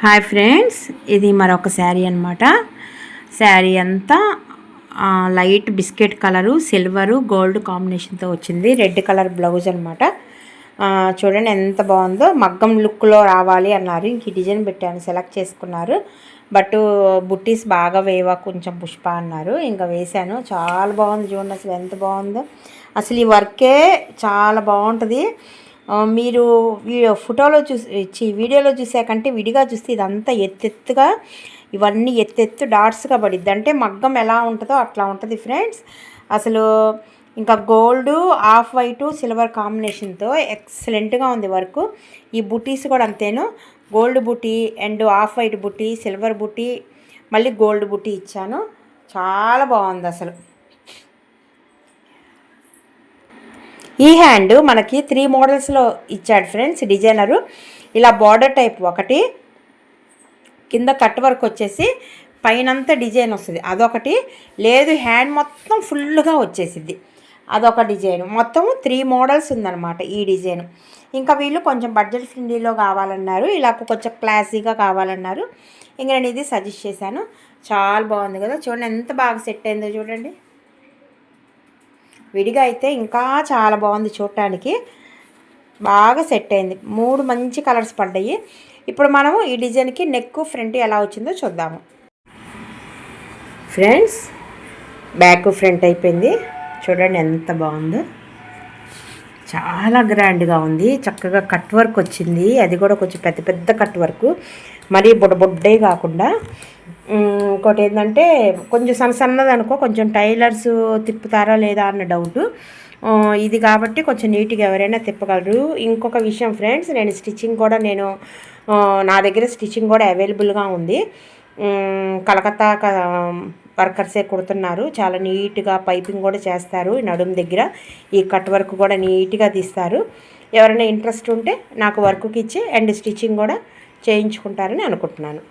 Hi friends, ఇది మరొక శారీ అనమాట. శారీ అంతా light biscuit colour, silver, gold కాంబినేషన్తో వచ్చింది. రెడ్ కలర్ బ్లౌజ్ అనమాట. చూడండి ఎంత బాగుందో. మగ్గం లుక్లో రావాలి అన్నారు. ఇంక ఈ డిజైన్ పెట్టాను, సెలెక్ట్ చేసుకున్నారు. బట్ బుట్టీస్ బాగా వేవా కొంచెం పుష్ప అన్నారు. ఇంకా వేశాను. చాలా బాగుంది చూడండి, అసలు ఎంత బాగుందో. అసలు ఈ వర్కే చాలా బాగుంటుంది. మీరు ఫోటోలో వీడియోలో చూసాకంటే విడిగా చూస్తే ఇదంతా ఎత్తెత్తుగా, ఇవన్నీ ఎత్తెత్తు డాట్స్గా పడిద్ది. అంటే మగ్గం ఎలా ఉంటుందో అట్లా ఉంటుంది ఫ్రెండ్స్. అసలు ఇంకా గోల్డ్, ఆఫ్ వైటు, సిల్వర్ కాంబినేషన్తో ఎక్సలెంట్గా ఉంది వర్క్. ఈ బుటీస్ కూడా అంతేను. Gold buti and off white buti, silver బుటీ, మళ్ళీ గోల్డ్ బుటీ ఇచ్చాను. చాలా బాగుంది అసలు. ఈ హ్యాండ్ మనకి 3 మోడల్స్లో ఇచ్చాడు ఫ్రెండ్స్ డిజైనరు. ఇలా బార్డర్ టైప్ ఒకటి, కింద కట్ వర్క్ వచ్చేసి పైనంతా డిజైన్ వస్తుంది అదొకటి, లేదు హ్యాండ్ మొత్తం ఫుల్గా వచ్చేసిద్ది అదొక డిజైన్. మొత్తం 3 మోడల్స్ ఉందన్నమాట ఈ డిజైన్. ఇంకా వీళ్ళు కొంచెం బడ్జెట్ ఫ్రెండ్లీలో కావాలన్నారు, ఇలా కొంచెం క్లాసీగా కావాలన్నారు. ఇంకా నేను ఇది సజెస్ట్ చేశాను. చాలా బాగుంది కదా, చూడండి ఎంత బాగా సెట్ అయిందో చూడండి. విడిగా అయితే ఇంకా చాలా బాగుంది, చూడటానికి బాగా సెట్ అయింది. 3 మంచి కలర్స్ పడ్డాయి. ఇప్పుడు మనము ఈ డిజైన్కి నెక్ ఫ్రంట్ ఎలా వచ్చిందో చూద్దాము ఫ్రెండ్స్. బ్యాక్ ఫ్రంట్ అయిపోయింది, చూడండి ఎంత బాగుందో. చాలా గ్రాండ్గా ఉంది. చక్కగా కట్ వర్క్ వచ్చింది, అది కూడా కొంచెం పెద్ద పెద్ద కట్ వర్క్, మరీ బుడ్డే కాకుండా. ఇంకోటి ఏంటంటే కొంచెం సన్నది అనుకో, కొంచెం టైలర్స్ తిప్పుతారా లేదా అన్న డౌటు. ఇది కాబట్టి కొంచెం నీట్గా ఎవరైనా తిప్పగలరు. ఇంకొక విషయం ఫ్రెండ్స్, నేను స్టిచ్చింగ్ కూడా నా దగ్గర స్టిచ్చింగ్ కూడా అవైలబుల్గా ఉంది. కలకత్తా వర్కర్సే కుడుతున్నారు. చాలా నీట్గా పైపింగ్ కూడా చేస్తారు. నడుము దగ్గర ఈ కట్ వర్క్ కూడా నీట్గా తీస్తారు. ఎవరైనా ఇంట్రెస్ట్ ఉంటే నాకు వర్క్కి ఇచ్చి అండ్ స్టిచ్చింగ్ కూడా చేయించుకుంటారని అనుకుంటున్నాను.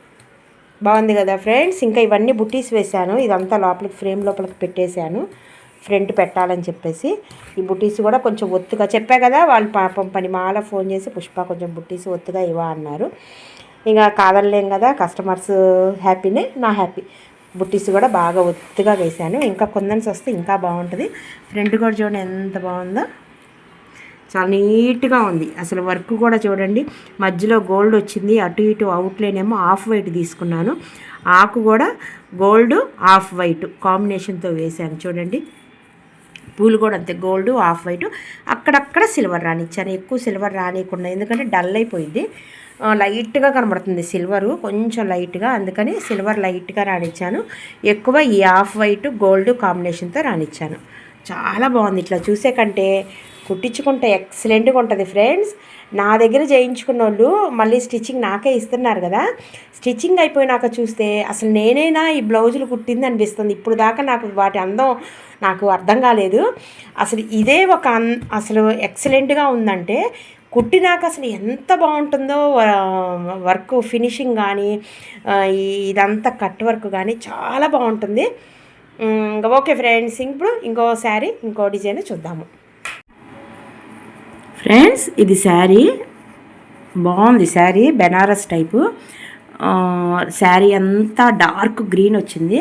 బాగుంది కదా ఫ్రెండ్స్. ఇంకా ఇవన్నీ బుట్టీస్ వేశాను. ఇదంతా లోపలికి ఫ్రేమ్ లోపలికి పెట్టేశాను, ఫ్రంట్ పెట్టాలని చెప్పేసి. ఈ బుట్టీస్ కూడా కొంచెం ఒత్తుగా చెప్పా కదా, వాళ్ళు పాపం పనిమాల ఫోన్ చేసి పుష్ప కొంచెం బుట్టీస్ ఒత్తుగా ఇవ్వ అన్నారు. ఇంకా కాదనలేం కదా, కస్టమర్స్ హ్యాపీనే నా హ్యాపీ. బుట్టీస్ కూడా బాగా ఒత్తుగా వేశాను. ఇంకా కొందన్స్ వస్తే ఇంకా బాగుంటుంది. ఫ్రంట్ కూడా చూడండి ఎంత బాగుందో, చాలా నీట్గా ఉంది. అసలు వర్క్ కూడా చూడండి, మధ్యలో గోల్డ్ వచ్చింది, అటు ఇటు అవుట్లైన్ ఏమో ఆఫ్ వైట్ తీసుకున్నాను. ఆకు కూడా గోల్డ్ ఆఫ్ వైట్ కాంబినేషన్తో వేశాను చూడండి. పూలు కూడా అంతే, గోల్డ్ ఆఫ్ వైట్, అక్కడక్కడ సిల్వర్ రానిచ్చాను. ఎక్కువ సిల్వర్ రానియకుండా, ఎందుకంటే డల్ అయిపోయింది. లైట్గా కనబడుతుంది సిల్వరు, కొంచెం లైట్గా, అందుకని సిల్వర్ లైట్గా రానిచ్చాను. ఎక్కువ ఈ ఆఫ్ వైట్ గోల్డ్ కాంబినేషన్తో రానిచ్చాను. చాలా బాగుంది. ఇట్లా చూసే కంటే కుట్టించుకుంటే ఎక్సలెంట్గా ఉంటుంది ఫ్రెండ్స్. నా దగ్గర చేయించుకున్న వాళ్ళు మళ్ళీ స్టిచ్చింగ్ నాకే ఇస్తున్నారు కదా. స్టిచ్చింగ్ అయిపోయినాక చూస్తే అసలు నేనైనా ఈ బ్లౌజులు కుట్టింది అనిపిస్తుంది. ఇప్పుడు దాకా నాకు వాటి అందం నాకు అర్థం కాలేదు. అసలు ఇదే అసలు ఎక్సలెంట్గా ఉందంటే కుట్టినాక అసలు ఎంత బాగుంటుందో. వర్క్ ఫినిషింగ్ కానీ ఇదంతా కట్ వర్క్ కానీ చాలా బాగుంటుంది. ఇంకా ఓకే ఫ్రెండ్స్, ఇప్పుడు ఇంకో శారీ ఇంకో డిజైన్ చూద్దాము ఫ్రెండ్స్. ఇది శారీ బాగుంది. శారీ బెనారస్ టైపు శారీ అంతా డార్క్ గ్రీన్ వచ్చింది.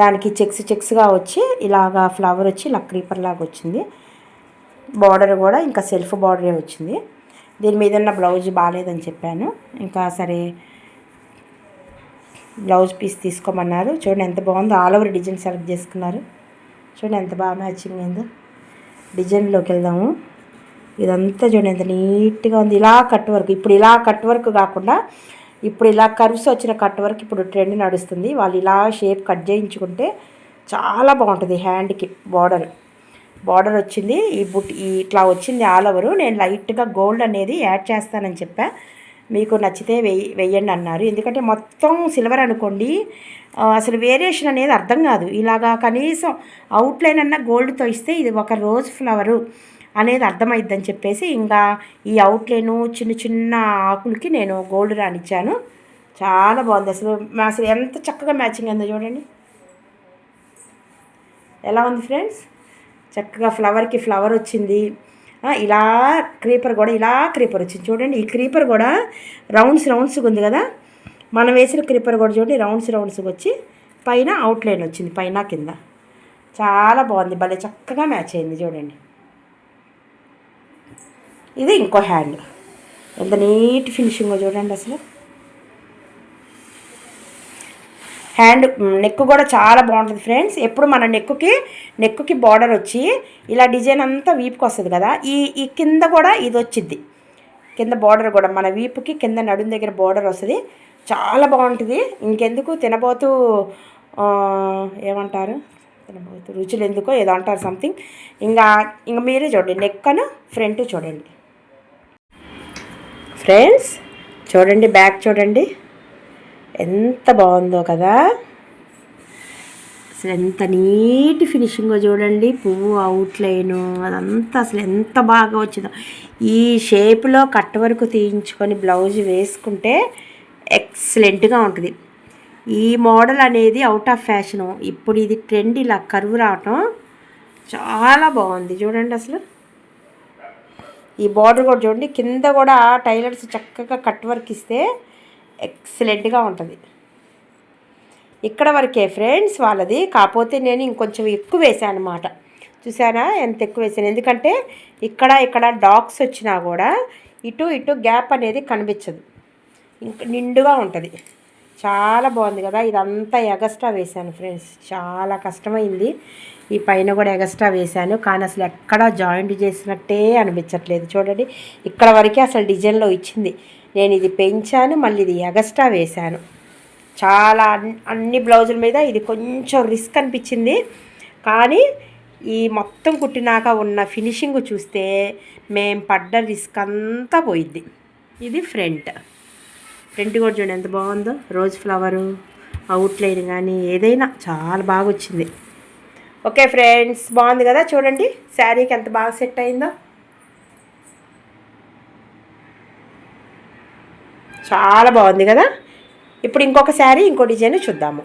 దానికి చెక్స్గా వచ్చి ఇలాగా ఫ్లవర్ వచ్చి ఇలా క్రీపర్ లాగా వచ్చింది. బార్డర్ కూడా ఇంకా సెల్ఫ్ బార్డరే వచ్చింది. దీని మీద ఉన్న బ్లౌజ్ బాగాలేదని చెప్పాను. ఇంకా సరే బ్లౌజ్ పీస్ తీసుకోమన్నారు. చూడండి ఎంత బాగుందో, ఆల్ ఓవర్ డిజైన్ సెలెక్ట్ చేసుకున్నారు. చూడండి ఎంత బాగా మ్యాచింగ్ అయిందో. డిజైన్లోకి వెళ్దాము. ఇదంతా చూడండి ఎంత నీట్గా ఉంది. ఇలా కట్ వర్క్, ఇప్పుడు ఇలా కట్ వర్క్ కాకుండా ఇప్పుడు ఇలా కర్వ్స్ వచ్చిన కట్ వర్క్ ఇప్పుడు ట్రెండ్ నడుస్తుంది. వాళ్ళు ఇలా షేప్ కట్ చేయించుకుంటే చాలా బాగుంటుంది. హ్యాండ్కి బార్డర్ వచ్చింది. ఇట్లా వచ్చింది ఆల్ ఓవరు. నేను లైట్గా గోల్డ్ అనేది యాడ్ చేస్తానని చెప్పా. మీకు నచ్చితే వెయ్యండి అన్నారు. ఎందుకంటే మొత్తం సిల్వర్ అనుకోండి, అసలు వేరియేషన్ అనేది అర్థం కాదు. ఇలాగా కనీసం అవుట్లైన్ అన్న గోల్డ్తో ఇస్తే ఇది ఒక రోజ్ ఫ్లవరు అనేది అర్థమైద్దని చెప్పేసి ఇంకా ఈ అవుట్లైను చిన్న చిన్న ఆకులకి నేను గోల్డ్ రానిచ్చాను. చాలా బాగుంది. అసలు ఎంత చక్కగా మ్యాచింగ్ అయిందో చూడండి. ఎలా ఉంది ఫ్రెండ్స్? చక్కగా ఫ్లవర్కి ఫ్లవర్ వచ్చింది. ఇలా క్రీపర్ కూడా ఇలా క్రీపర్ వచ్చింది చూడండి. ఈ క్రీపర్ కూడా రౌండ్స్గా ఉంది కదా, మనం వేసిన క్రీపర్ కూడా చూడండి రౌండ్స్ వచ్చి పైన అవుట్లైన్ వచ్చింది పైన కింద. చాలా బాగుంది, భలే చక్కగా మ్యాచ్ అయింది చూడండి. ఇది ఇంకో హ్యాండ్, ఎంత నీట్ ఫినిషింగో చూడండి అసలు. హ్యాండ్ నెక్ కూడా చాలా బాగుంటుంది ఫ్రెండ్స్. ఎప్పుడు మన నెక్కి బార్డర్ వచ్చి ఇలా డిజైన్ అంతా వీపుకి వస్తుంది కదా, ఈ కింద కూడా ఇది వచ్చింది. కింద బార్డర్ కూడా మన వీపుకి కింద నడుము దగ్గర బార్డర్ వస్తుంది, చాలా బాగుంటుంది. ఇంకెందుకు తినబోతూ ఏమంటారు, తినబోతూ రుచులు ఎందుకో ఏదో అంటారు సంథింగ్. ఇంకా మీరే చూడండి, నెక్కను ఫ్రంట్ చూడండి ఫ్రెండ్స్. చూడండి బ్యాక్ చూడండి ఎంత బాగుందో కదా. అసలు ఎంత నీట్ ఫినిషింగో చూడండి. పువ్వు అవుట్లైను అదంతా అసలు ఎంత బాగా వచ్చిందో. ఈ షేప్లో కట్ వరకు తీయించుకొని బ్లౌజ్ వేసుకుంటే ఎక్సలెంట్గా ఉంటుంది. ఈ మోడల్ అనేది అవుట్ ఆఫ్ ఫ్యాషను. ఇప్పుడు ఇది ట్రెండ్, ఇలా కరువు రావటం చాలా బాగుంది చూడండి అసలు. ఈ బార్డర్ కూడా చూడండి, కింద కూడా టైలర్స్ చక్కగా కట్ వర్క్ ఇస్తే ఎక్సలెంట్గా ఉంటుంది. ఇక్కడ వరకే ఫ్రెండ్స్ వాళ్ళది, కాకపోతే నేను ఇంకొంచెం ఎక్కువ వేసాను అనమాట. చూసారా ఎంత ఎక్కువ వేసాను, ఎందుకంటే ఇక్కడ డాగ్స్ వచ్చినా కూడా ఇటు గ్యాప్ అనేది కనిపించదు, ఇంక నిండుగా ఉంటుంది. చాలా బాగుంది కదా. ఇదంతా ఎగస్ట్రా వేసాను ఫ్రెండ్స్, చాలా కష్టమైంది. ఈ పైన కూడా ఎగస్ట్రా వేసాను, కానీ అసలు ఎక్కడా జాయింట్ చేసినట్టే అనిపించట్లేదు చూడండి. ఇక్కడ వరకే అసలు డిజైన్లో ఇచ్చింది, నేను ఇది పెంచాను, మళ్ళీ ఇది ఎగస్ట్రా వేశాను. చాలా అన్ని బ్లౌజుల మీద ఇది కొంచెం రిస్క్ అనిపించింది, కానీ ఈ మొత్తం కుట్టినాక ఉన్న ఫినిషింగ్ చూస్తే మేము పడ్డ రిస్క్ అంతా పోయిద్ది. ఇది ఫ్రంట్ కూడా చూడండి ఎంత బాగుందో. రోజ్ ఫ్లవరు అవుట్లైన్ కానీ ఏదైనా చాలా బాగా వచ్చింది. ఓకే ఫ్రెండ్స్, బాగుంది కదా చూడండి, శారీకి ఎంత బాగా సెట్ అయిందో. చాలా బాగుంది కదా. ఇప్పుడు ఇంకొక శారీ ఇంకో డిజైన్ చూద్దాము.